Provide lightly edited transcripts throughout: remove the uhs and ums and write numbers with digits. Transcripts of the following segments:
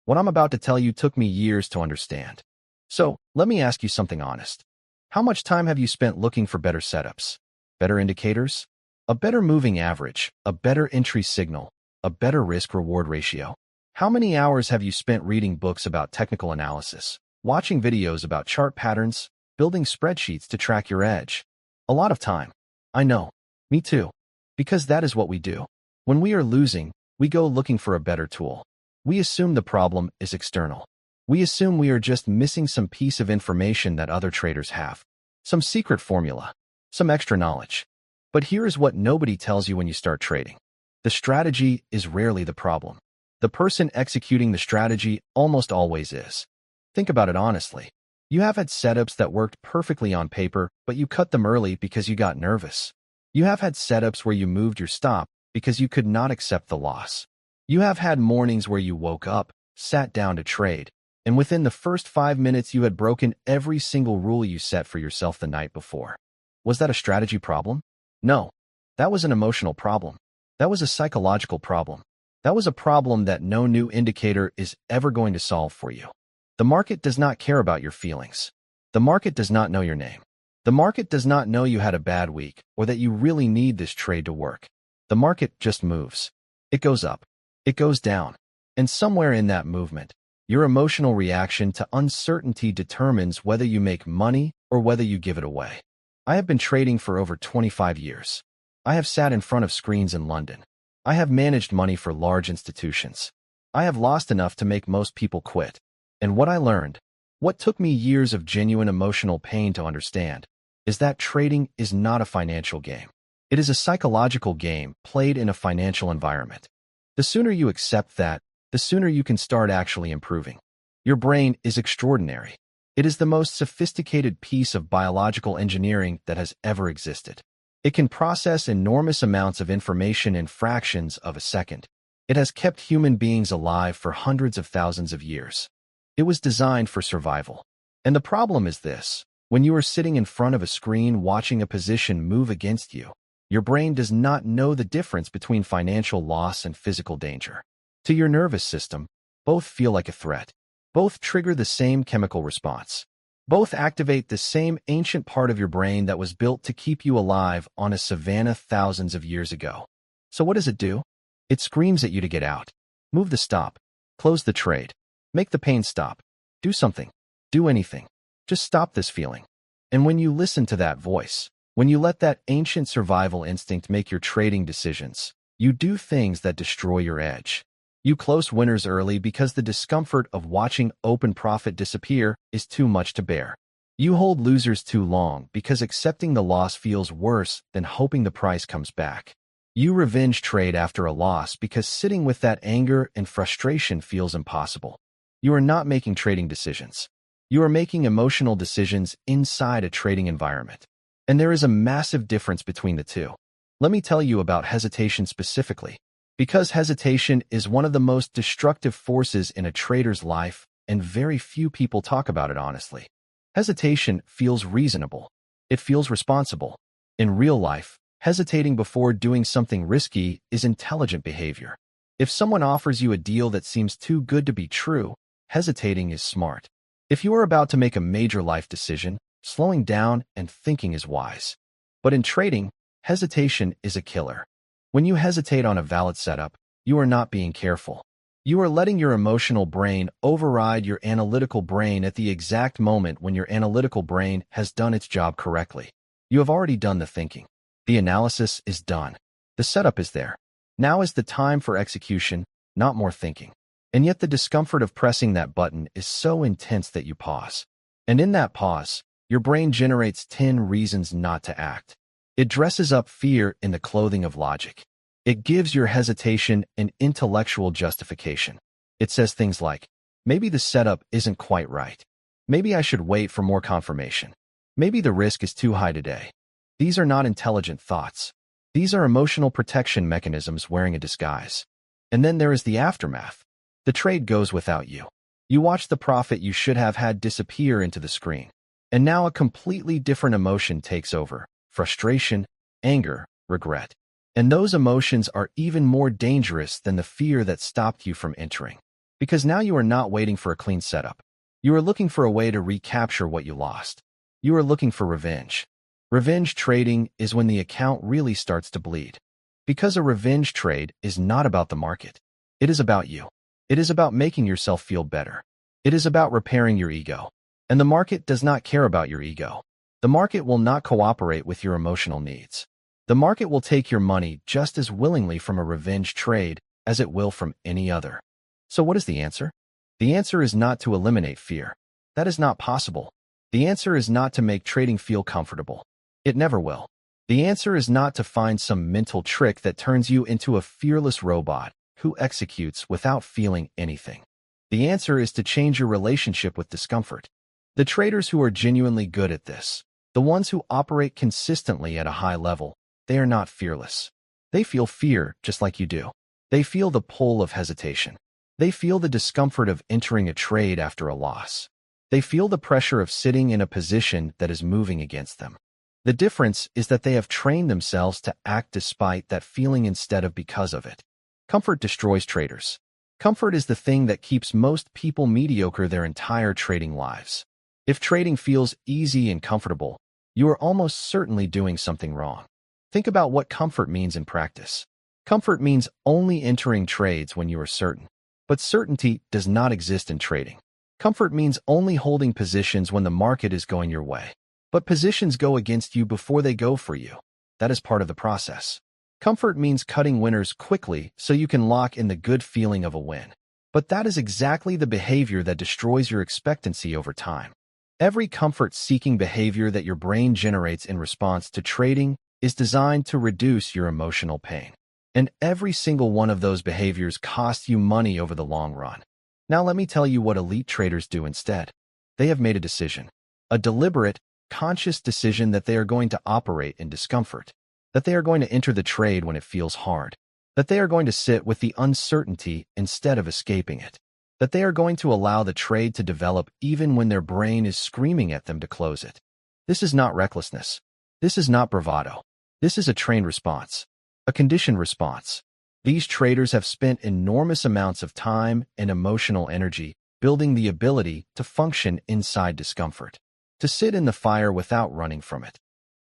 What I'm about to tell you took me years to understand. So, let me ask you something honest. How much time have you spent looking for better setups, better indicators, a better moving average, a better entry signal, a better risk-reward ratio? How many hours have you spent reading books about technical analysis, watching videos about chart patterns, building spreadsheets to track your edge? A lot of time. I know. Me too. Because that is what we do. When we are losing, we go looking for a better tool. We assume the problem is external. We assume we are just missing some piece of information that other traders have. Some secret formula. Some extra knowledge. But here is what nobody tells you when you start trading. The strategy is rarely the problem. The person executing the strategy almost always is. Think about it honestly. You have had setups that worked perfectly on paper, but you cut them early because you got nervous. You have had setups where you moved your stop because you could not accept the loss. You have had mornings where you woke up, sat down to trade, and within the first 5 minutes you had broken every single rule you set for yourself the night before. Was that a strategy problem? No. That was an emotional problem. That was a psychological problem. That was a problem that no new indicator is ever going to solve for you. The market does not care about your feelings. The market does not know your name. The market does not know you had a bad week or that you really need this trade to work. The market just moves. It goes up. It goes down. And somewhere in that movement, your emotional reaction to uncertainty determines whether you make money or whether you give it away. I have been trading for over 25 years. I have sat in front of screens in London. I have managed money for large institutions. I have lost enough to make most people quit. And what I learned, what took me years of genuine emotional pain to understand, is that trading is not a financial game. It is a psychological game played in a financial environment. The sooner you accept that, the sooner you can start actually improving. Your brain is extraordinary. It is the most sophisticated piece of biological engineering that has ever existed. It can process enormous amounts of information in fractions of a second. It has kept human beings alive for hundreds of thousands of years. It was designed for survival. And the problem is this: when you are sitting in front of a screen watching a position move against you, your brain does not know the difference between financial loss and physical danger. To your nervous system, both feel like a threat. Both trigger the same chemical response. Both activate the same ancient part of your brain that was built to keep you alive on a savanna thousands of years ago. So what does it do? It screams at you to get out. Move the stop. Close the trade. Make the pain stop. Do something. Do anything. Just stop this feeling. And when you listen to that voice, when you let that ancient survival instinct make your trading decisions, you do things that destroy your edge. You close winners early because the discomfort of watching open profit disappear is too much to bear. You hold losers too long because accepting the loss feels worse than hoping the price comes back. You revenge trade after a loss because sitting with that anger and frustration feels impossible. You are not making trading decisions. You are making emotional decisions inside a trading environment. And there is a massive difference between the two. Let me tell you about hesitation specifically, because hesitation is one of the most destructive forces in a trader's life, and very few people talk about it honestly. Hesitation feels reasonable. It feels responsible. In real life, hesitating before doing something risky is intelligent behavior. If someone offers you a deal that seems too good to be true, hesitating is smart. If you are about to make a major life decision, slowing down and thinking is wise. But in trading, hesitation is a killer. When you hesitate on a valid setup, you are not being careful. You are letting your emotional brain override your analytical brain at the exact moment when your analytical brain has done its job correctly. You have already done the thinking. The analysis is done. The setup is there. Now is the time for execution, not more thinking. And yet the discomfort of pressing that button is so intense that you pause. And in that pause, your brain generates 10 reasons not to act. It dresses up fear in the clothing of logic. It gives your hesitation an intellectual justification. It says things like, maybe the setup isn't quite right. Maybe I should wait for more confirmation. Maybe the risk is too high today. These are not intelligent thoughts. These are emotional protection mechanisms wearing a disguise. And then there is the aftermath. The trade goes without you. You watch the profit you should have had disappear into the screen. And now a completely different emotion takes over: frustration, anger, regret. And those emotions are even more dangerous than the fear that stopped you from entering. Because now you are not waiting for a clean setup. You are looking for a way to recapture what you lost. You are looking for revenge. Revenge trading is when the account really starts to bleed. Because a revenge trade is not about the market. It is about you. It is about making yourself feel better. It is about repairing your ego. And the market does not care about your ego. The market will not cooperate with your emotional needs. The market will take your money just as willingly from a revenge trade as it will from any other. So what is the answer? The answer is not to eliminate fear. That is not possible. The answer is not to make trading feel comfortable. It never will. The answer is not to find some mental trick that turns you into a fearless robot who executes without feeling anything. The answer is to change your relationship with discomfort. The traders who are genuinely good at this, the ones who operate consistently at a high level, they are not fearless. They feel fear just like you do. They feel the pull of hesitation. They feel the discomfort of entering a trade after a loss. They feel the pressure of sitting in a position that is moving against them. The difference is that they have trained themselves to act despite that feeling instead of because of it. Comfort destroys traders. Comfort is the thing that keeps most people mediocre their entire trading lives. If trading feels easy and comfortable, you are almost certainly doing something wrong. Think about what comfort means in practice. Comfort means only entering trades when you are certain. But certainty does not exist in trading. Comfort means only holding positions when the market is going your way. But positions go against you before they go for you. That is part of the process. Comfort means cutting winners quickly so you can lock in the good feeling of a win. But that is exactly the behavior that destroys your expectancy over time. Every comfort-seeking behavior that your brain generates in response to trading is designed to reduce your emotional pain. And every single one of those behaviors costs you money over the long run. Now let me tell you what elite traders do instead. They have made a decision. A deliberate, conscious decision that they are going to operate in discomfort. That they are going to enter the trade when it feels hard. That they are going to sit with the uncertainty instead of escaping it. That they are going to allow the trade to develop even when their brain is screaming at them to close it. This is not recklessness. This is not bravado. This is a trained response. A conditioned response. These traders have spent enormous amounts of time and emotional energy building the ability to function inside discomfort, to sit in the fire without running from it.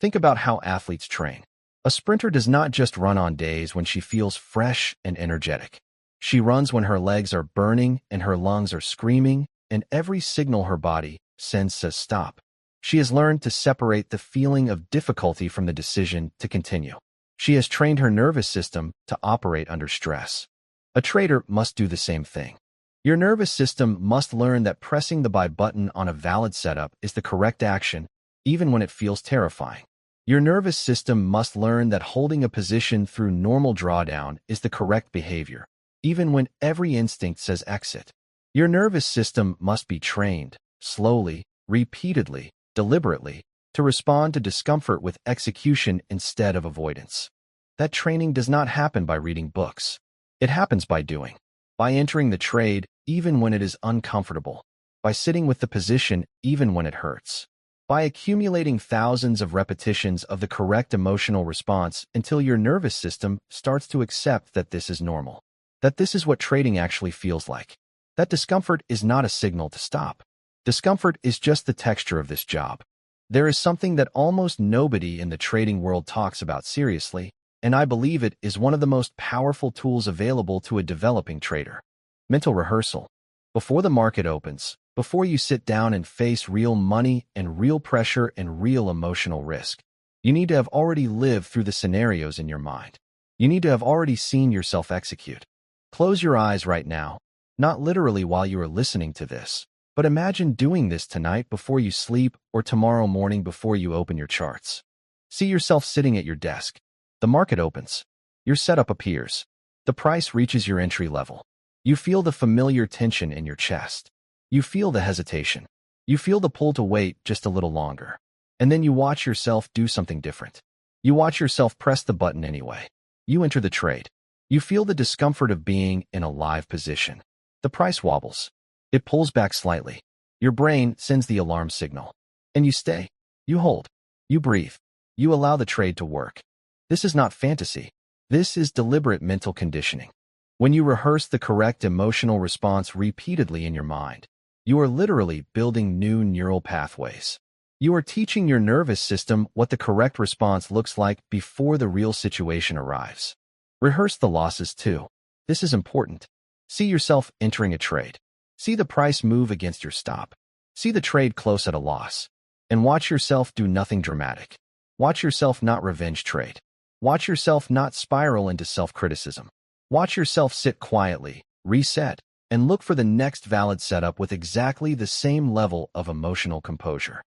Think about how athletes train. A sprinter does not just run on days when she feels fresh and energetic. She runs when her legs are burning and her lungs are screaming, and every signal her body sends says stop. She has learned to separate the feeling of difficulty from the decision to continue. She has trained her nervous system to operate under stress. A trader must do the same thing. Your nervous system must learn that pressing the buy button on a valid setup is the correct action, even when it feels terrifying. Your nervous system must learn that holding a position through normal drawdown is the correct behavior, even when every instinct says exit. Your nervous system must be trained, slowly, repeatedly, deliberately, to respond to discomfort with execution instead of avoidance. That training does not happen by reading books. It happens by doing. By entering the trade even when it is uncomfortable. By sitting with the position even when it hurts. By accumulating thousands of repetitions of the correct emotional response until your nervous system starts to accept that this is normal. That this is what trading actually feels like. That discomfort is not a signal to stop. Discomfort is just the texture of this job. There is something that almost nobody in the trading world talks about seriously, and I believe it is one of the most powerful tools available to a developing trader. Mental rehearsal. Before the market opens, before you sit down and face real money and real pressure and real emotional risk, you need to have already lived through the scenarios in your mind. You need to have already seen yourself execute. Close your eyes right now, not literally while you are listening to this, but imagine doing this tonight before you sleep or tomorrow morning before you open your charts. See yourself sitting at your desk. The market opens. Your setup appears. The price reaches your entry level. You feel the familiar tension in your chest. You feel the hesitation. You feel the pull to wait just a little longer. And then you watch yourself do something different. You watch yourself press the button anyway. You enter the trade. You feel the discomfort of being in a live position. The price wobbles. It pulls back slightly. Your brain sends the alarm signal. And you stay. You hold. You breathe. You allow the trade to work. This is not fantasy. This is deliberate mental conditioning. When you rehearse the correct emotional response repeatedly in your mind, you are literally building new neural pathways. You are teaching your nervous system what the correct response looks like before the real situation arrives. Rehearse the losses too. This is important. See yourself entering a trade. See the price move against your stop. See the trade close at a loss. And watch yourself do nothing dramatic. Watch yourself not revenge trade. Watch yourself not spiral into self-criticism. Watch yourself sit quietly, reset, and look for the next valid setup with exactly the same level of emotional composure.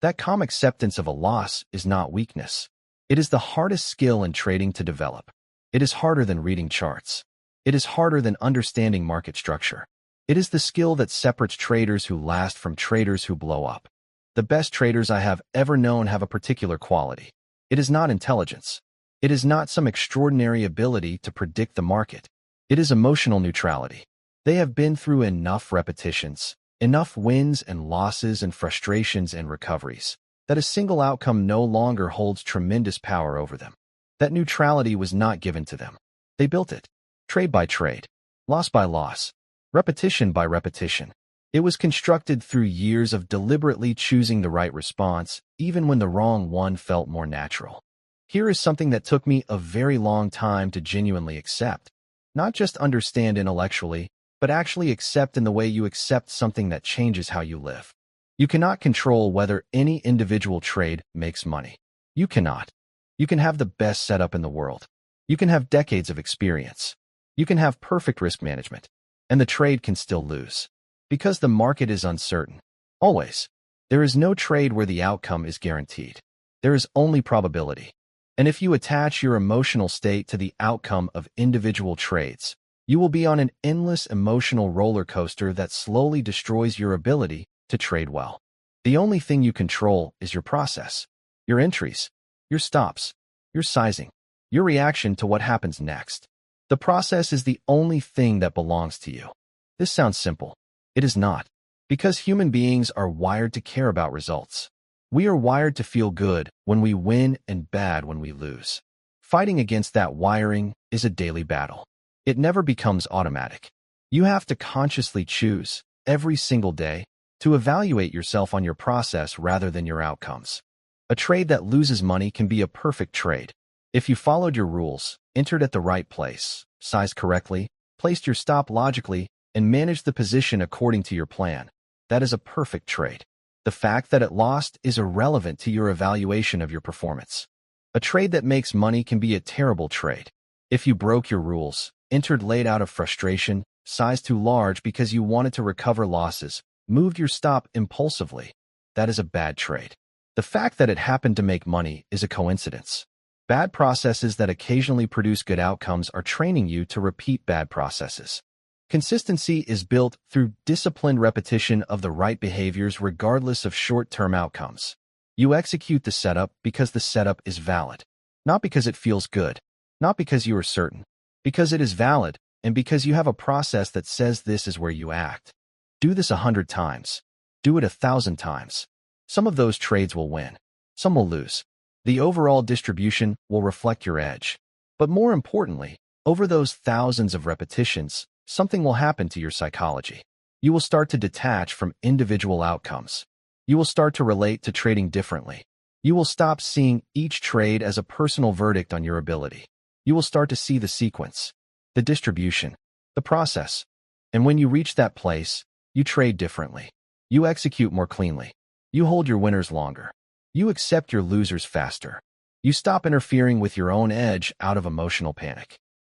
That calm acceptance of a loss is not weakness. It is the hardest skill in trading to develop. It is harder than reading charts. It is harder than understanding market structure. It is the skill that separates traders who last from traders who blow up. The best traders I have ever known have a particular quality. It is not intelligence. It is not some extraordinary ability to predict the market. It is emotional neutrality. They have been through enough repetitions, enough wins and losses and frustrations and recoveries, that a single outcome no longer holds tremendous power over them. That neutrality was not given to them. They built it. Trade by trade. Loss by loss. Repetition by repetition. It was constructed through years of deliberately choosing the right response, even when the wrong one felt more natural. Here is something that took me a very long time to genuinely accept. Not just understand intellectually, but actually accept in the way you accept something that changes how you live. You cannot control whether any individual trade makes money. You cannot. You can have the best setup in the world. You can have decades of experience. You can have perfect risk management. And the trade can still lose. Because the market is uncertain. Always. There is no trade where the outcome is guaranteed. There is only probability. And if you attach your emotional state to the outcome of individual trades, you will be on an endless emotional roller coaster that slowly destroys your ability to trade well. The only thing you control is your process, your entries, your stops, your sizing, your reaction to what happens next. The process is the only thing that belongs to you. This sounds simple. It is not. Because human beings are wired to care about results. We are wired to feel good when we win and bad when we lose. Fighting against that wiring is a daily battle. It never becomes automatic. You have to consciously choose, every single day, to evaluate yourself on your process rather than your outcomes. A trade that loses money can be a perfect trade. If you followed your rules, entered at the right place, sized correctly, placed your stop logically, and managed the position according to your plan, that is a perfect trade. The fact that it lost is irrelevant to your evaluation of your performance. A trade that makes money can be a terrible trade. If you broke your rules, entered late out of frustration, sized too large because you wanted to recover losses, moved your stop impulsively, that is a bad trade. The fact that it happened to make money is a coincidence. Bad processes that occasionally produce good outcomes are training you to repeat bad processes. Consistency is built through disciplined repetition of the right behaviors regardless of short-term outcomes. You execute the setup because the setup is valid. Not because it feels good. Not because you are certain. Because it is valid, and because you have a process that says this is where you act. Do this 100 times. Do it 1,000 times. Some of those trades will win. Some will lose. The overall distribution will reflect your edge. But more importantly, over those thousands of repetitions, something will happen to your psychology. You will start to detach from individual outcomes. You will start to relate to trading differently. You will stop seeing each trade as a personal verdict on your ability. You will start to see the sequence, the distribution, the process. And when you reach that place, you trade differently. You execute more cleanly. You hold your winners longer. You accept your losers faster. You stop interfering with your own edge out of emotional panic.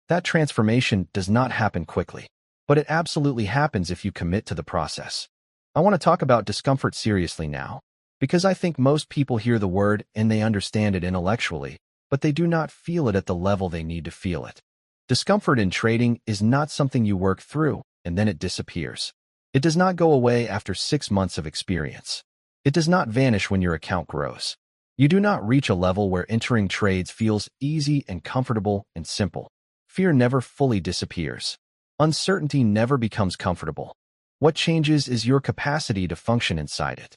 That transformation does not happen quickly, but it absolutely happens if you commit to the process. I want to talk about discomfort seriously now, because I think most people hear the word and they understand it intellectually, but they do not feel it at the level they need to feel it. Discomfort in trading is not something you work through and then it disappears. It does not go away after 6 months of experience. It does not vanish when your account grows. You do not reach a level where entering trades feels easy and comfortable and simple. Fear never fully disappears. Uncertainty never becomes comfortable. What changes is your capacity to function inside it.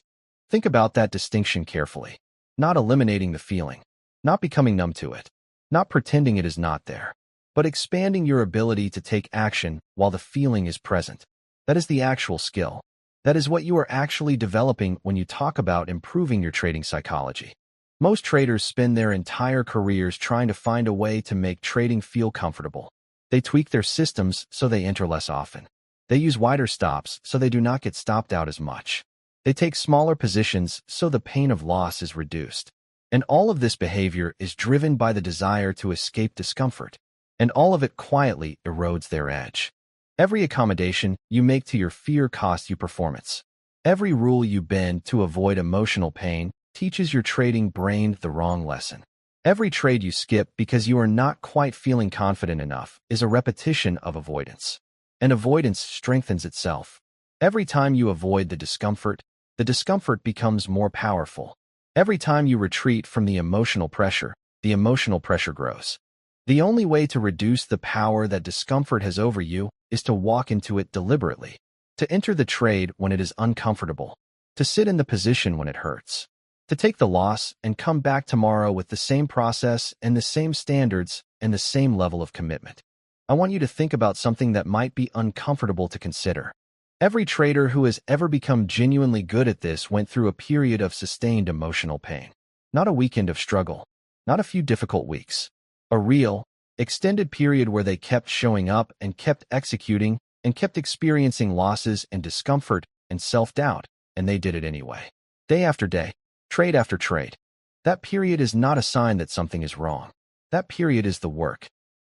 Think about that distinction carefully. Not eliminating the feeling. Not becoming numb to it. Not pretending it is not there. but expanding your ability to take action while the feeling is present. That is the actual skill. That is what you are actually developing when you talk about improving your trading psychology. Most traders spend their entire careers trying to find a way to make trading feel comfortable. They tweak their systems so they enter less often. They use wider stops so they do not get stopped out as much. They take smaller positions so the pain of loss is reduced. And all of this behavior is driven by the desire to escape discomfort. And all of it quietly erodes their edge. Every accommodation you make to your fear costs you performance. Every rule you bend to avoid emotional pain teaches your trading brain the wrong lesson. Every trade you skip because you are not quite feeling confident enough is a repetition of avoidance. And avoidance strengthens itself. Every time you avoid the discomfort becomes more powerful. Every time you retreat from the emotional pressure grows. The only way to reduce the power that discomfort has over you is to walk into it deliberately, to enter the trade when it is uncomfortable, to sit in the position when it hurts, to take the loss and come back tomorrow with the same process and the same standards and the same level of commitment. I want you to think about something that might be uncomfortable to consider. Every trader who has ever become genuinely good at this went through a period of sustained emotional pain. Not a weekend of struggle, not a few difficult weeks. A real, extended period where they kept showing up and kept executing and kept experiencing losses and discomfort and self-doubt, and they did it anyway. Day after day, trade after trade. That period is not a sign that something is wrong. That period is the work.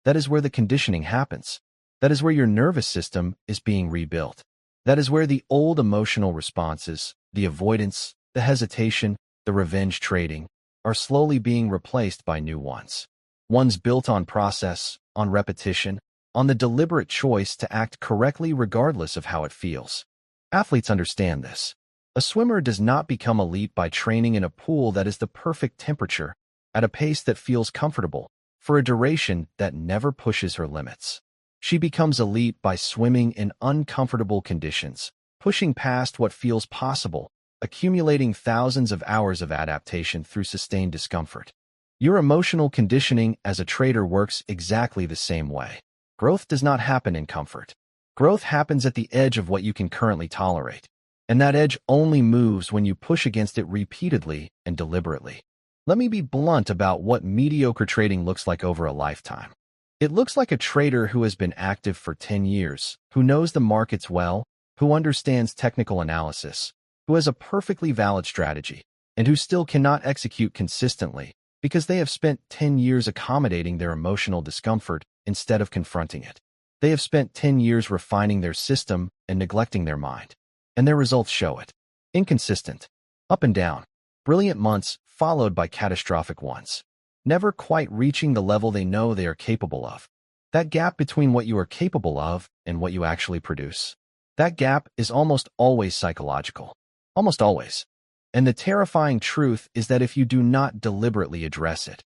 That is where the conditioning happens. That is where your nervous system is being rebuilt. That is where the old emotional responses, the avoidance, the hesitation, the revenge trading, are slowly being replaced by new ones. Ones built on process, on repetition, on the deliberate choice to act correctly regardless of how it feels. Athletes understand this. A swimmer does not become elite by training in a pool that is the perfect temperature, at a pace that feels comfortable, for a duration that never pushes her limits. She becomes elite by swimming in uncomfortable conditions, pushing past what feels possible, accumulating thousands of hours of adaptation through sustained discomfort. Your emotional conditioning as a trader works exactly the same way. Growth does not happen in comfort. Growth happens at the edge of what you can currently tolerate. And that edge only moves when you push against it repeatedly and deliberately. Let me be blunt about what mediocre trading looks like over a lifetime. It looks like a trader who has been active for 10 years, who knows the markets well, who understands technical analysis, who has a perfectly valid strategy, and who still cannot execute consistently because they have spent 10 years accommodating their emotional discomfort instead of confronting it. They have spent 10 years refining their system and neglecting their mind. And their results show it. Inconsistent. Up and down. Brilliant months followed by catastrophic ones. Never quite reaching the level they know they are capable of. That gap between what you are capable of and what you actually produce. That gap is almost always psychological. Almost always. And the terrifying truth is that if you do not deliberately address it,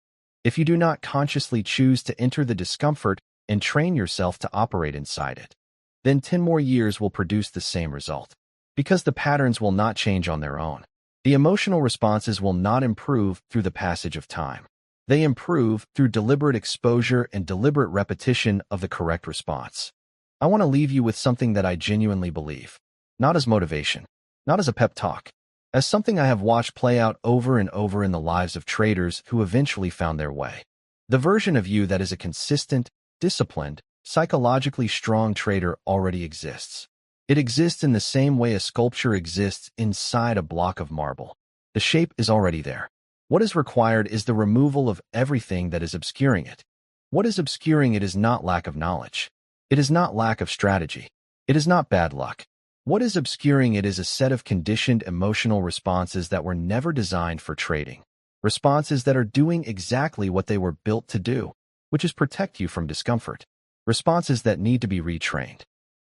if you do not consciously choose to enter the discomfort and train yourself to operate inside it, then 10 more years will produce the same result. Because the patterns will not change on their own. The emotional responses will not improve through the passage of time. They improve through deliberate exposure and deliberate repetition of the correct response. I want to leave you with something that I genuinely believe. Not as motivation, not as a pep talk, as something I have watched play out over and over in the lives of traders who eventually found their way. The version of you that is a consistent, disciplined, psychologically strong trader already exists. It exists in the same way a sculpture exists inside a block of marble. The shape is already there. What is required is the removal of everything that is obscuring it. What is obscuring it is not lack of knowledge. It is not lack of strategy. It is not bad luck. What is obscuring it is a set of conditioned emotional responses that were never designed for trading. Responses that are doing exactly what they were built to do, which is protect you from discomfort. Responses that need to be retrained.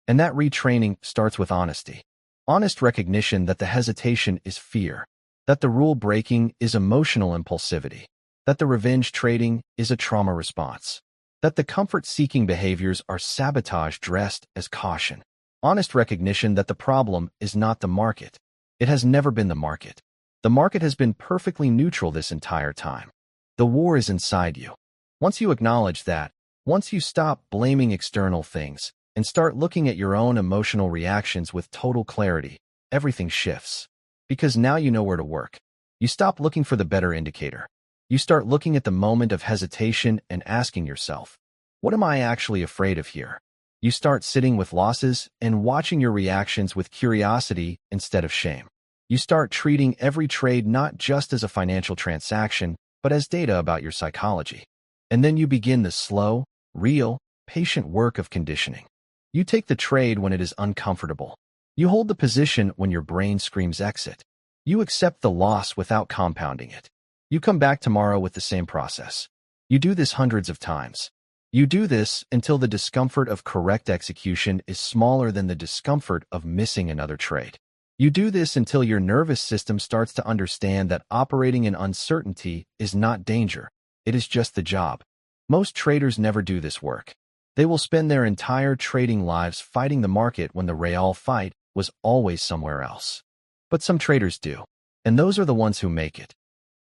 And that retraining starts with honesty. Honest recognition that the hesitation is fear, that the rule breaking is emotional impulsivity, that the revenge trading is a trauma response, that the comfort-seeking behaviors are sabotage dressed as caution. Honest recognition that the problem is not the market. It has never been the market. The market has been perfectly neutral this entire time. The war is inside you. Once you acknowledge that, Once you stop blaming external things and start looking at your own emotional reactions with total clarity, everything shifts. Because now you know where to work. You stop looking for the better indicator. You start looking at the moment of hesitation and asking yourself, what am I actually afraid of here? You start sitting with losses and watching your reactions with curiosity instead of shame. You start treating every trade not just as a financial transaction, but as data about your psychology. And then you begin the slow, real, patient work of conditioning. You take the trade when it is uncomfortable. You hold the position when your brain screams exit. You accept the loss without compounding it. You come back tomorrow with the same process. You do this hundreds of times. You do this until the discomfort of correct execution is smaller than the discomfort of missing another trade. You do this until your nervous system starts to understand that operating in uncertainty is not danger. It is just the job. Most traders never do this work. They will spend their entire trading lives fighting the market when the real fight was always somewhere else. But some traders do. And those are the ones who make it.